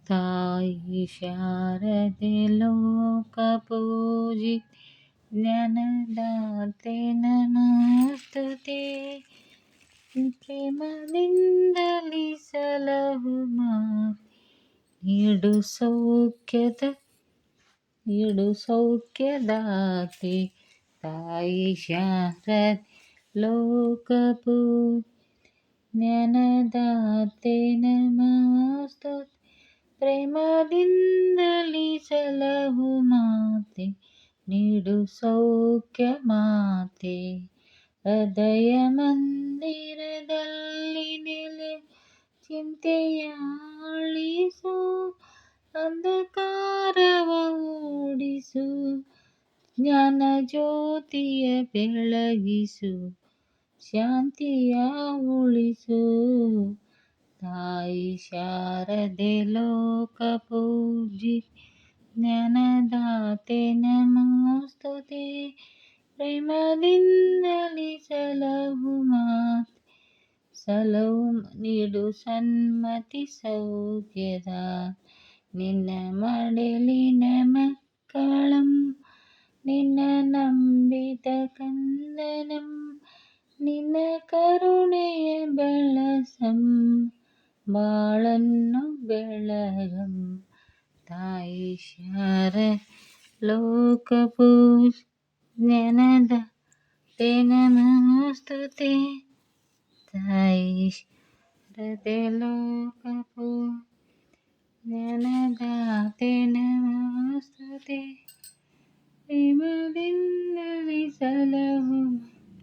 ತಾಯಿ ಶಾರದೆ ಲೋಕ ಪೂಜಿ ಜ್ಞಾನದಾತೆ ನಮಸ್ತುತೆ. ಪ್ರೇಮದಿಂದಲಿ ಸಲಹು ನೀಡು ಸೌಖ್ಯದಾತೆ. ತಾಯಿ ಶಾರದೆ ಲೋಕ ಪೂಜಿ ಜ್ಞಾನದಾತೆ ನಮಸ್ತುತೆ. ಪ್ರೇಮದಿಂದಲಿ ಸಲಹು ಮಾತೆ, ನೀಡು ಸೌಖ್ಯ ಮಾತೆ. ಹೃದಯ ಮಂದಿರದಲ್ಲಿ ನೆಲೆ ಚಿಂತೆಯ ಅಳಿಸು, ಅಂಧಕಾರವ ಓಡಿಸು, ಜ್ಞಾನ ಜ್ಯೋತಿಯ ಬೆಳಗಿಸು, ಶಾಂತಿಯ ಉಳಿಸು. ತಾಯಿ ಶಾರದೆ ಲೋಕ ಪೂಜಿ ಜ್ಞಾನದಾತೆ ನಮಸ್ತುತೆ. ಪ್ರೇಮದಿಂದಲಿ ಸಲಹು ಮಾತೆ, ನೀಡು ಸನ್ಮತಿ ಸೌಖ್ಯದ. ನಿನ್ನ ಮಡಲಿನ ಮಕ್ಕಳಂ, ನಿನ್ನ ನಂಬಿದ ಕಂದನಂ, ನಿನ್ನ ಕರುಣೆಯ ಬೆಳಸಂ, ಬಾಳನ್ನು ಬೆಳಗಂ. ತಾಯಿ ಶಾರದೆ ಲೋಕ ಪೂಜಿ ಜ್ಞಾನದಾತೆ ನಮಸ್ತುತೆ. ತಾಯಿ ಶಾರದೆ ಲೋಕ ಪೂಜಿ ಜ್ಞಾನದಾತೆ ನಮಸ್ತುತೆ. ಪ್ರೇಮದಿಂದಲಿ ಸಲಹು